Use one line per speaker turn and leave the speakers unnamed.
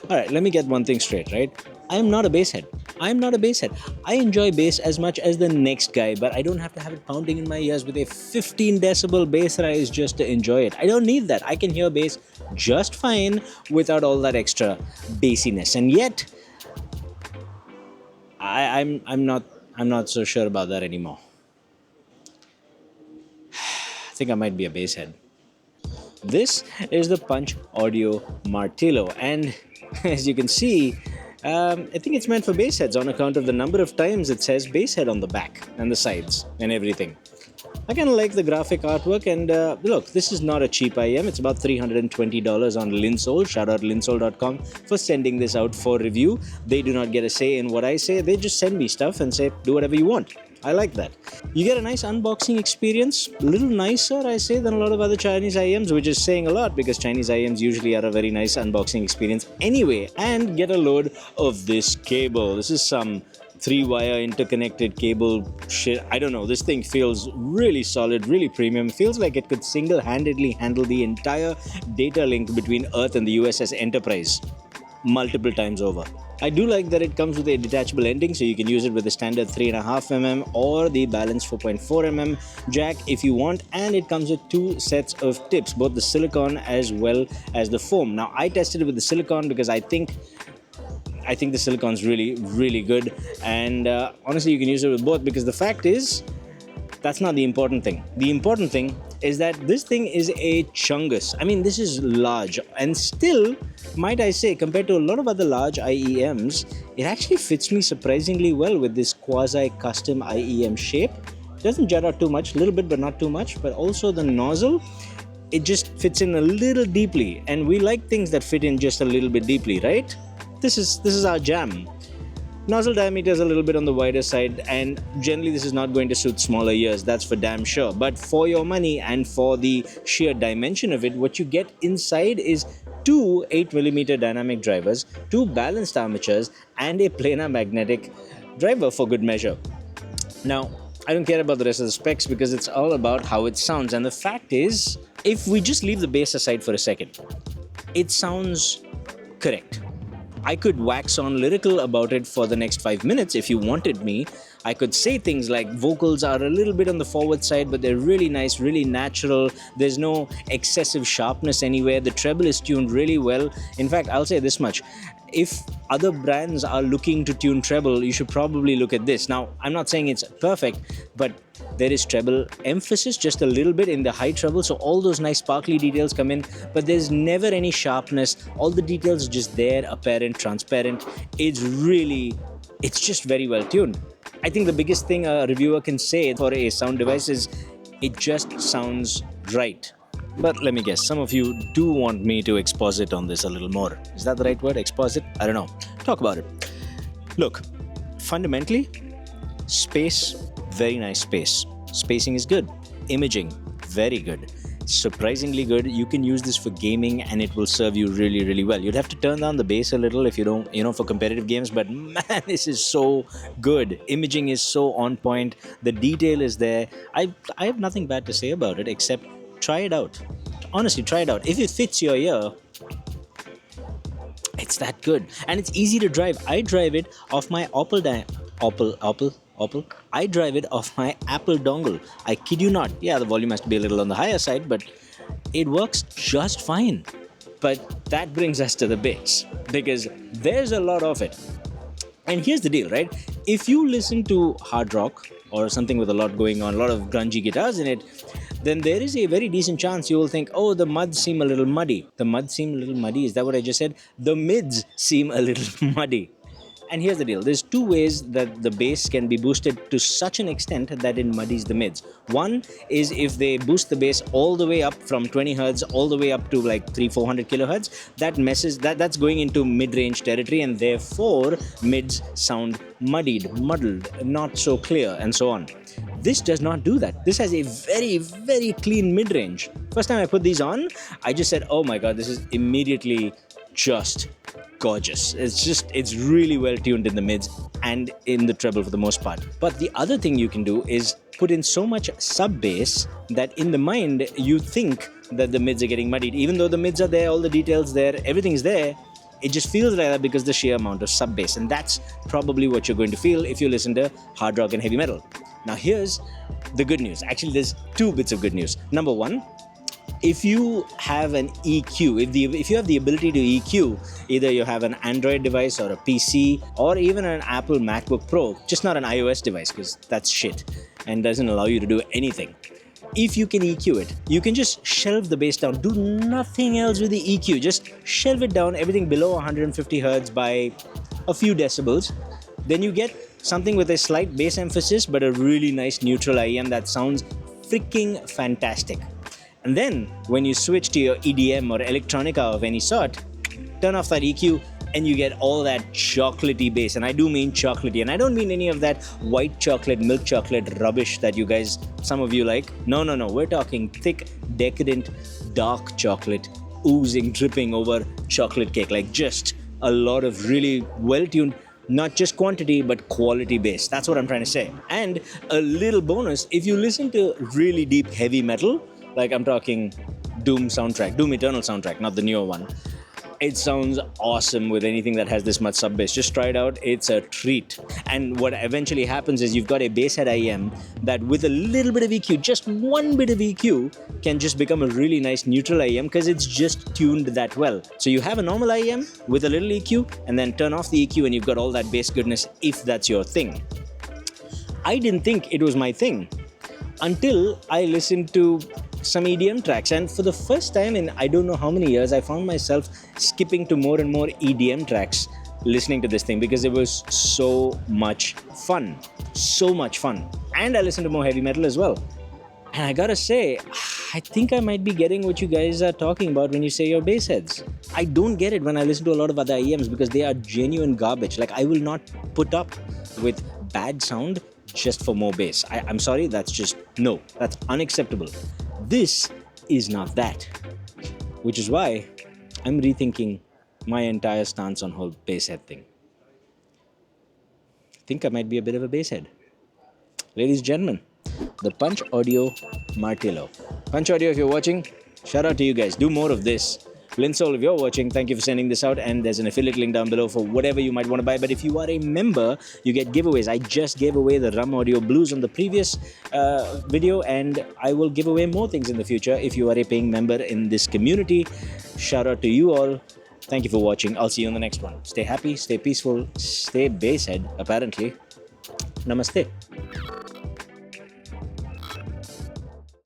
Alright, let me get one thing straight, right? I am not a basshead. I am not a basshead. I enjoy bass as much as the next guy, but I don't have to have it pounding in my ears with a 15 decibel bass rise just to enjoy it. I don't need that. I can hear bass just fine without all that extra bassiness. And yet, I'm not so sure about that anymore. I think I might be a basshead. This is the Punch Audio Martilo, and as you can see, I think it's meant for bass heads on account of the number of times it says bass head on the back and the sides and everything. I kind of like the graphic artwork, and look, this is not a cheap IEM. It's about $320 on Linsole. Shout out linsole.com for sending this out for review. They do not get a say in what I say. They just send me stuff and say, do whatever you want. I like that. You get a nice unboxing experience, a little nicer, I say, than a lot of other Chinese IEMs, which is saying a lot because Chinese IEMs usually are a very nice unboxing experience anyway. And get a load of this cable. This is some 3-wire interconnected cable shit. I don't know. This thing feels really solid, really premium. Feels like it could single-handedly handle the entire data link between Earth and the USS Enterprise multiple times over. I do like that it comes with a detachable ending, so you can use it with the standard 3.5mm or the balanced 4.4mm jack if you want, and it comes with two sets of tips, both the silicone as well as the foam. Now, I tested it with the silicone because I think the silicone's really good, and honestly, you can use it with both because the fact is, that's not the important thing. The important thing is that this thing is a chungus. I mean, this is large, and still, might I say, compared to a lot of other large IEMs, it actually fits me surprisingly well with this quasi-custom IEM shape. It doesn't jut out too much, a little bit, but not too much, but also the nozzle, it just fits in a little deeply, and we like things that fit in just a little bit deeply, right? This is our jam. Nozzle diameter is a little bit on the wider side, and generally this is not going to suit smaller ears, that's for damn sure. But for your money and for the sheer dimension of it, what you get inside is two 8mm dynamic drivers, two balanced armatures, and a planar magnetic driver for good measure. Now, I don't care about the rest of the specs because it's all about how it sounds, and the fact is, if we just leave the bass aside for a second, it sounds correct. I could wax on lyrical about it for the next 5 minutes if you wanted me. I could say things like vocals are a little bit on the forward side, but they're really nice, really natural. There's no excessive sharpness anywhere. The treble is tuned really well. In fact, I'll say this much. If other brands are looking to tune treble, you should probably look at this. Now, I'm not saying it's perfect, but there is treble emphasis just a little bit in the high treble, so all those nice sparkly details come in, but there's never any sharpness. All the details are just there, apparent, transparent. It's just very well tuned. I think the biggest thing a reviewer can say for a sound device is it just sounds right. But let me guess, some of you do want me to exposit on this a little more. Is that the right word? Exposit? I don't know. Talk about it. Look, fundamentally, space, very nice space. Spacing is good. Imaging, very good. Surprisingly good. You can use this for gaming and it will serve you really well. You'd have to turn down the bass a little if you don't, for competitive games, but man, this is so good. Imaging is so on point. The detail is there. I have nothing bad to say about it except try it out. Honestly, try it out. If it fits your ear, it's that good. And it's easy to drive. I drive it off my I drive it off my Apple dongle. I kid you not. Yeah, the volume has to be a little on the higher side, but it works just fine. But that brings us to the bass, because there's a lot of it. And here's the deal, right? If you listen to hard rock or something with a lot going on, a lot of grungy guitars in it, then there is a very decent chance you will think, oh, the muds seem a little muddy. The muds seem a little muddy. Is that what I just said? The mids seem a little muddy. And here's the deal. There's two ways that the bass can be boosted to such an extent that it muddies the mids. One is if they boost the bass all the way up from 20 Hz all the way up to like 300-400 kilohertz. That's going into mid-range territory, and therefore mids sound muddled, not so clear, and so on. This does not do that. This has a very clean mid-range. First time I put these on, I just said, oh my god, this is immediately just gorgeous. It's really well tuned in the mids and in the treble for the most part. But the other thing you can do is put in so much sub bass that in the mind you think that the mids are getting muddied. Even though the mids are there, all the details there, everything's there, It just feels like that because the sheer amount of sub bass, and that's probably what you're going to feel if you listen to hard rock and heavy metal. Now here's the good news. Actually, there's two bits of good news. Number one, if you have an EQ, if you have the ability to EQ, either you have an Android device or a PC or even an Apple MacBook Pro, just not an iOS device because that's shit and doesn't allow you to do anything. If you can EQ it, you can just shelve the bass down. Do nothing else with the EQ. Just shelve it down, everything below 150 Hz by a few decibels. Then you get something with a slight bass emphasis but a really nice neutral IEM that sounds freaking fantastic. And then when you switch to your EDM or electronica of any sort, turn off that EQ and you get all that chocolatey bass. And I do mean chocolatey, and I don't mean any of that white chocolate, milk chocolate rubbish that you guys, some of you like. No, we're talking thick, decadent, dark chocolate, oozing, dripping over chocolate cake. Like just a lot of really well-tuned, not just quantity, but quality bass. That's what I'm trying to say. And a little bonus, if you listen to really deep heavy metal, like I'm talking Doom Eternal soundtrack, not the newer one, it sounds awesome with anything that has this much sub bass. Just try it out, it's a treat. And what eventually happens is you've got a Basshead IEM that with a little bit of EQ, just one bit of EQ, can just become a really nice neutral IEM because it's just tuned that well. So you have a normal IEM with a little EQ and then turn off the EQ and you've got all that bass goodness if that's your thing. I didn't think it was my thing until I listened to some EDM tracks, and for the first time in I don't know how many years, I found myself skipping to more and more EDM tracks listening to this thing because it was so much fun. And I listened to more heavy metal as well. And I gotta say, I think I might be getting what you guys are talking about when you say your bass heads. I don't get it when I listen to a lot of other IEMs because they are genuine garbage. Like, I will not put up with bad sound just for more bass. I'm sorry, that's unacceptable. This is not that, which is why I'm rethinking my entire stance on whole basshead thing. I think I might be a bit of a basshead. Ladies and gentlemen, the Punch Audio Martilo. Punch Audio, if you're watching, shout out to you guys. Do more of this. Linsol, if you're watching, thank you for sending this out, and there's an affiliate link down below for whatever you might want to buy. But if you are a member, you get giveaways. I just gave away the Rum Audio Blues on the previous video, and I will give away more things in the future if you are a paying member in this community. Shout out to you all. Thank you for watching. I'll see you on the next one. Stay happy, stay peaceful, stay basshead, apparently. Namaste.